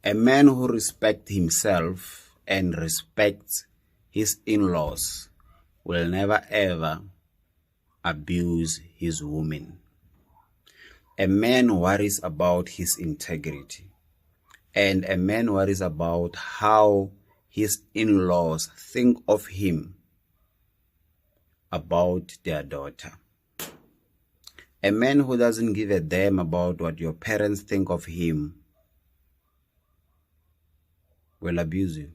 A man who respects himself and respects his in-laws will never ever abuse his woman. A man worries about his integrity, and a man worries about how his in-laws think of him about their daughter. A man who doesn't give a damn about what your parents think of him will abuse you.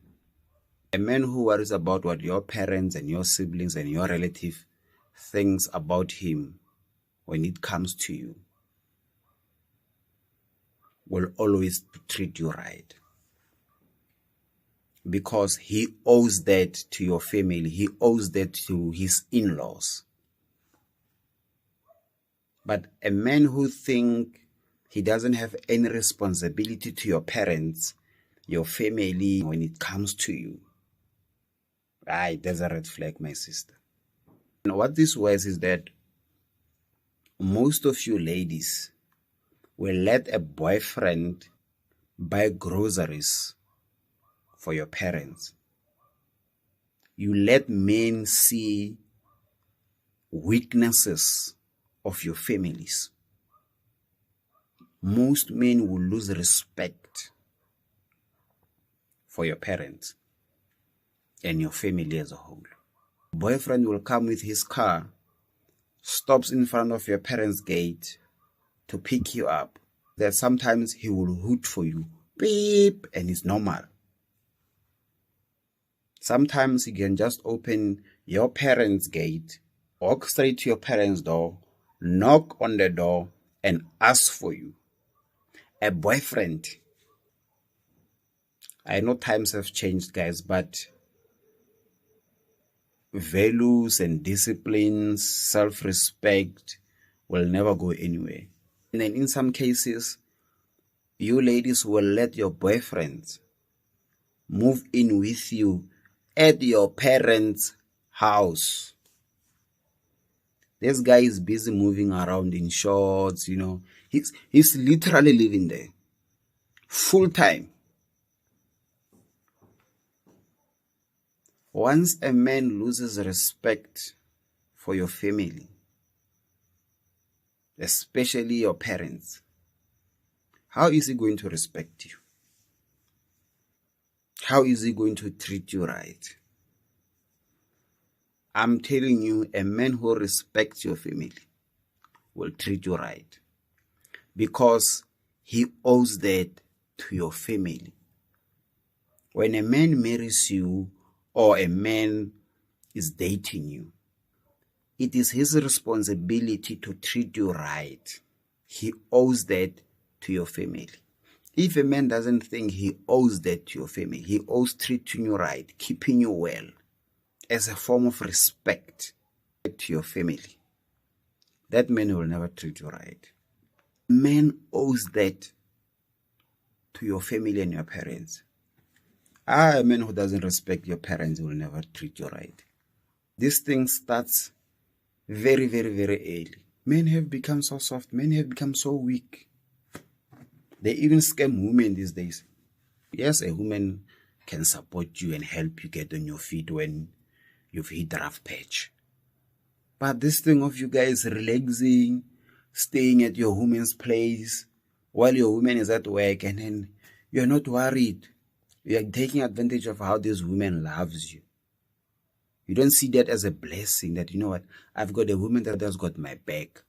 A man who worries about what your parents and your siblings and your relative thinks about him when it comes to you will always treat you right, because he owes that to your family. He owes that to his in-laws. But a man who thinks he doesn't have any responsibility to your parents, your family, when it comes to you, right, there's a red flag, my sister. And what this was is that most of you ladies will let a boyfriend buy groceries for your parents. You let men see weaknesses of your families. Most men will lose respect for your parents and your family as a whole. Boyfriend will come with his car, stops in front of your parents' gate to pick you up. That sometimes he will hoot for you, beep, and it's normal. Sometimes he can just open your parents' gate, walk straight to your parents' door, knock on the door, and ask for you. A boyfriend. I know times have changed, guys, but values and disciplines, self-respect will never go anywhere. And then in some cases, you ladies will let your boyfriends move in with you at your parents' house. This guy is busy moving around in shorts, He's literally living there full time. Once a man loses respect for your family, especially your parents, how is he going to respect you? How is he going to treat you right? I'm telling you, a man who respects your family will treat you right, because he owes that to your family. When a man marries you or a man is dating you, it is his responsibility to treat you right. He owes that to your family. If a man doesn't think he owes that to your family, he owes treating you right, keeping you well, as a form of respect to your family, that man will never treat you right. Man owes that to your family and your parents. A man who doesn't respect your parents will never treat you right. This thing starts very, very, very early. Men have become so soft. Men have become so weak. They even scam women these days. Yes, a woman can support you and help you get on your feet when you've hit a rough patch. But this thing of you guys relaxing, staying at your woman's place while your woman is at work, and then you're not worried. You're taking advantage of how this woman loves you. You don't see that as a blessing, that, you know what, I've got a woman that has got my back.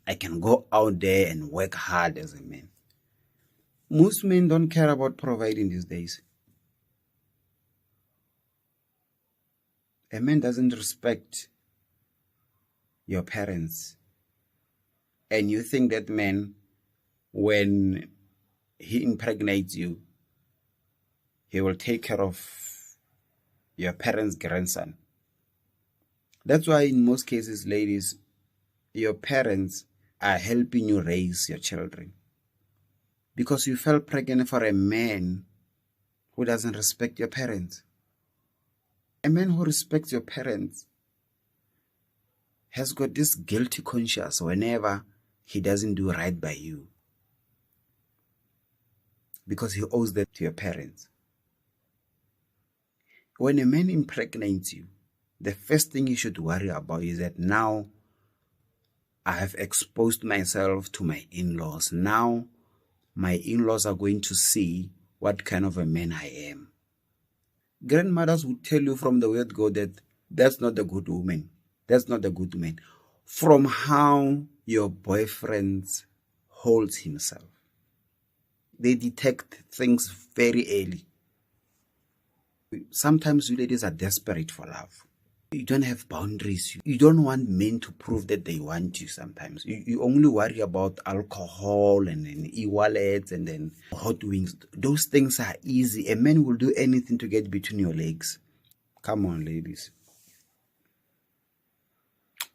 I can go out there and work hard as a man. Most men don't care about providing these days. A man doesn't respect your parents. And you think that man, when he impregnates you, he will take care of your parents' grandson. That's why in most cases, ladies, your parents are helping you raise your children, because you fell pregnant for a man who doesn't respect your parents. A man who respects your parents has got this guilty conscience whenever he doesn't do right by you. because he owes that to your parents. When a man impregnates you, the first thing you should worry about is that now I have exposed myself to my in-laws. Now my in-laws are going to see what kind of a man I am. Grandmothers would tell you from the word go that that's not a good woman. That's not a good man. From how your boyfriend holds himself. They detect things very early. Sometimes you ladies are desperate for love. You don't have boundaries. You don't want men to prove that they want you sometimes. You only worry about alcohol and then e-wallets and then hot wings. Those things are easy. A man will do anything to get between your legs. Come on, ladies.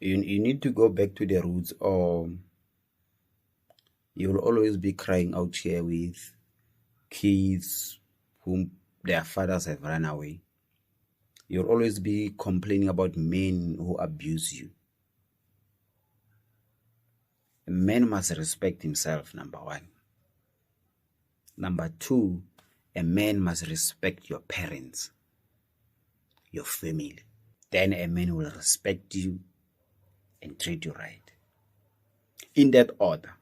You need to go back to the roots, or you will always be crying out here with kids whom their fathers have run away. You'll always be complaining about men who abuse you. A man must respect himself, number one. Number two, a man must respect your parents, your family. Then a man will respect you and treat you right. In that order,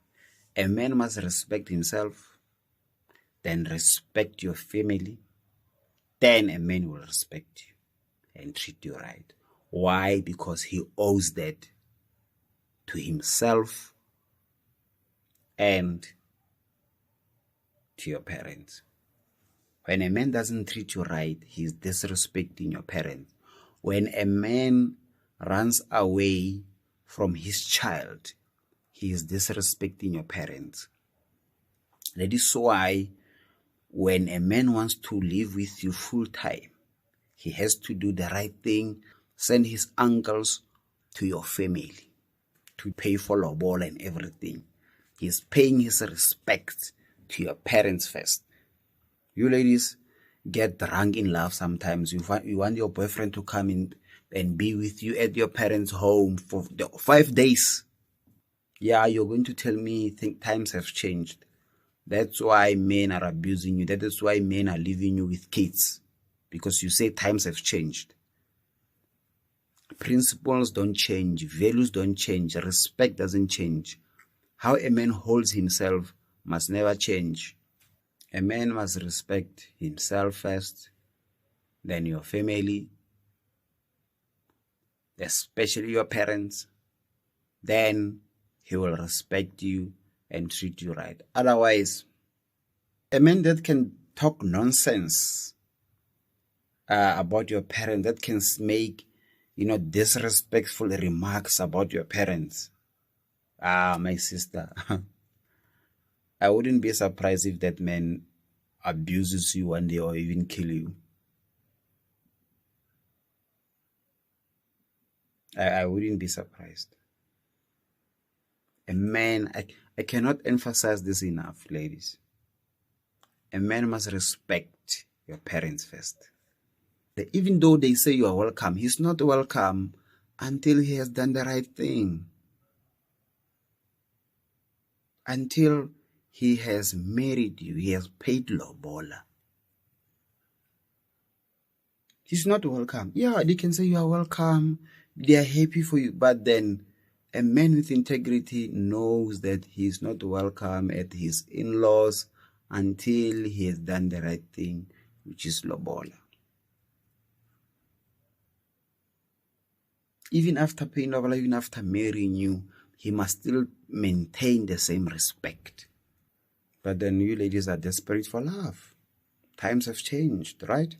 a man must respect himself, then respect your family, then a man will respect you and treat you right. Why? Because he owes that to himself and to your parents. When a man doesn't treat you right, he's disrespecting your parents. When a man runs away from his child, he is disrespecting your parents. That is why when a man wants to live with you full time, he has to do the right thing, send his uncles to your family to pay for lobola and everything. He's paying his respect to your parents first. You ladies get drunk in love sometimes. You want your boyfriend to come in and be with you at your parents' home for 5 days. Yeah, you're going to tell me times have changed. That's why men are abusing you. That is why men are leaving you with kids. Because you say times have changed. Principles don't change. Values don't change. Respect doesn't change. How a man holds himself must never change. A man must respect himself first, then your family, especially your parents. Then he will respect you and treat you right. Otherwise, a man that can talk nonsense about your parents, that can make, disrespectful remarks about your parents. My sister, I wouldn't be surprised if that man abuses you one day or even kill you. I wouldn't be surprised. A man, I cannot emphasize this enough, ladies. A man must respect your parents first. Even though they say you are welcome, he's not welcome until he has done the right thing. Until he has married you, he has paid lobola. He's not welcome. Yeah, they can say you are welcome, they are happy for you, but then a man with integrity knows that he is not welcome at his in-laws until he has done the right thing, which is lobola. Even after paying lobola, even after marrying you, he must still maintain the same respect. But then you ladies are desperate for love. Times have changed, right?